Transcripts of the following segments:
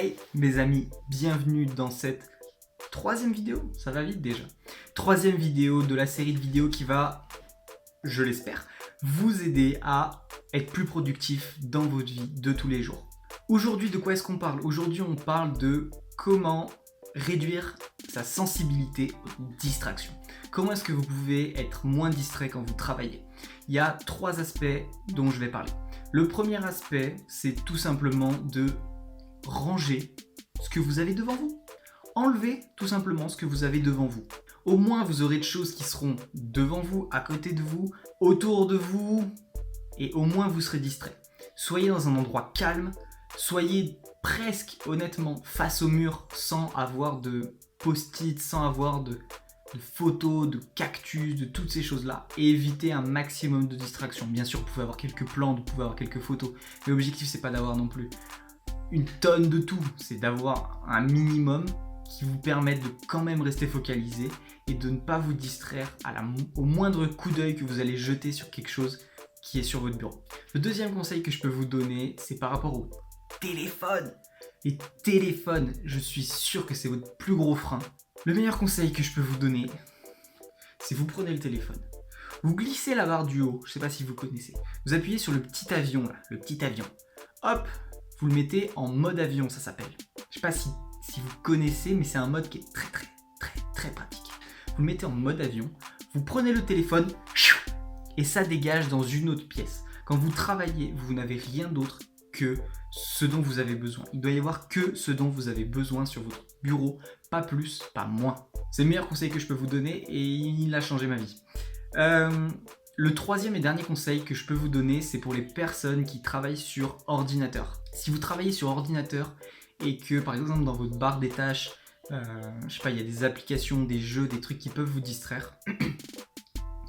Hey mes amis, bienvenue dans cette troisième vidéo, ça va vite déjà. Troisième vidéo de la série de vidéos qui va, je l'espère, vous aider à être plus productif dans votre vie de tous les jours. Aujourd'hui, de quoi est-ce qu'on parle? Aujourd'hui, on parle de comment réduire sa sensibilité aux distractions. Comment est-ce que vous pouvez être moins distrait quand vous travaillez? Il y a trois aspects dont je vais parler. Le premier aspect, c'est tout simplement de ranger ce que vous avez devant vous. Enlevez tout simplement ce que vous avez devant vous. Au moins, vous aurez de choses qui seront devant vous, à côté de vous, autour de vous, et au moins vous serez distrait. Soyez dans un endroit calme, soyez presque honnêtement face au mur sans avoir de post-it, sans avoir de photos, de cactus, de toutes ces choses-là, et évitez un maximum de distractions. Bien sûr, vous pouvez avoir quelques plantes, vous pouvez avoir quelques photos, mais l'objectif, c'est pas d'avoir non plus une tonne de tout, c'est d'avoir un minimum qui vous permette de quand même rester focalisé et de ne pas vous distraire au moindre coup d'œil que vous allez jeter sur quelque chose qui est sur votre bureau. Le deuxième conseil que je peux vous donner, c'est par rapport au téléphone. Les téléphones, je suis sûr que c'est votre plus gros frein. Le meilleur conseil que je peux vous donner, c'est vous prenez le téléphone, vous glissez la barre du haut, je ne sais pas si vous connaissez, vous appuyez sur le petit avion là, le petit avion, hop, vous le mettez en mode avion, ça s'appelle. Je ne sais pas si vous connaissez, mais c'est un mode qui est très pratique. Vous le mettez en mode avion, vous prenez le téléphone et ça dégage dans une autre pièce. Quand vous travaillez, vous n'avez rien d'autre que ce dont vous avez besoin. Il doit y avoir que ce dont vous avez besoin sur votre bureau, pas plus, pas moins. C'est le meilleur conseil que je peux vous donner et il a changé ma vie. Le troisième et dernier conseil que je peux vous donner, c'est pour les personnes qui travaillent sur ordinateur. Si vous travaillez sur ordinateur et que par exemple dans votre barre des tâches, je sais pas, il y a des applications, des jeux, des trucs qui peuvent vous distraire,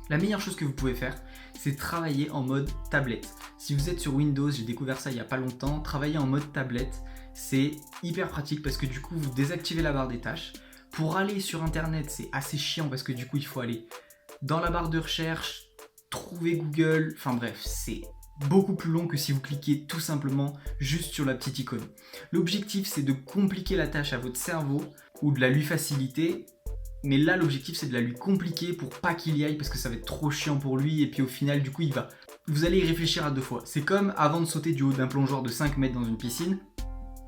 la meilleure chose que vous pouvez faire, c'est travailler en mode tablette. Si vous êtes sur Windows, j'ai découvert ça il n'y a pas longtemps, travailler en mode tablette, c'est hyper pratique parce que du coup, vous désactivez la barre des tâches. Pour aller sur Internet, c'est assez chiant parce que du coup, il faut aller dans la barre de recherche, trouver Google, enfin bref, c'est beaucoup plus long que si vous cliquez tout simplement juste sur la petite icône. L'objectif, c'est de compliquer la tâche à votre cerveau ou de la lui faciliter. Mais là, l'objectif, c'est de la lui compliquer pour pas qu'il y aille parce que ça va être trop chiant pour lui. Et puis au final, du coup, vous allez y réfléchir à deux fois. C'est comme avant de sauter du haut d'un plongeoir de 5 mètres dans une piscine.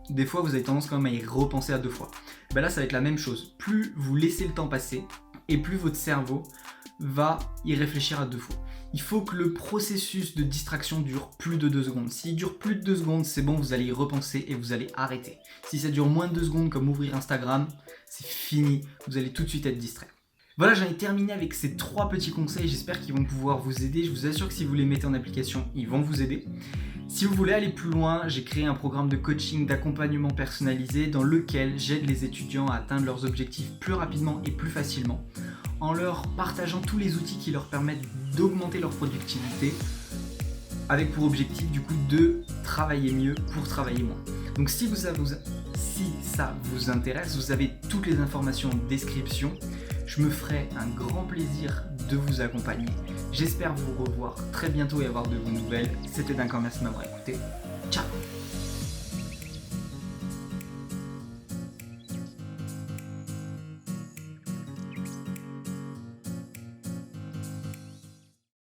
Des fois, vous avez tendance quand même à y repenser à deux fois. Ben là, ça va être la même chose. Plus vous laissez le temps passer et plus votre cerveau va y réfléchir à deux fois. Il faut que le processus de distraction dure plus de 2 secondes. S'il dure plus de 2 secondes, c'est bon, vous allez y repenser et vous allez arrêter. Si ça dure moins de 2 secondes, comme ouvrir Instagram, c'est fini, vous allez tout de suite être distrait. Voilà, j'en ai terminé avec ces 3 petits conseils, j'espère qu'ils vont pouvoir vous aider. Je vous assure que si vous les mettez en application, ils vont vous aider. Si vous voulez aller plus loin, j'ai créé un programme de coaching, d'accompagnement personnalisé dans lequel j'aide les étudiants à atteindre leurs objectifs plus rapidement et plus facilement, en leur partageant tous les outils qui leur permettent d'augmenter leur productivité, avec pour objectif du coup de travailler mieux pour travailler moins. Donc si ça vous intéresse, vous avez toutes les informations en description. Je me ferai un grand plaisir de vous accompagner. J'espère vous revoir très bientôt et avoir de vos nouvelles. C'était Duncan, merci de m'avoir écouté.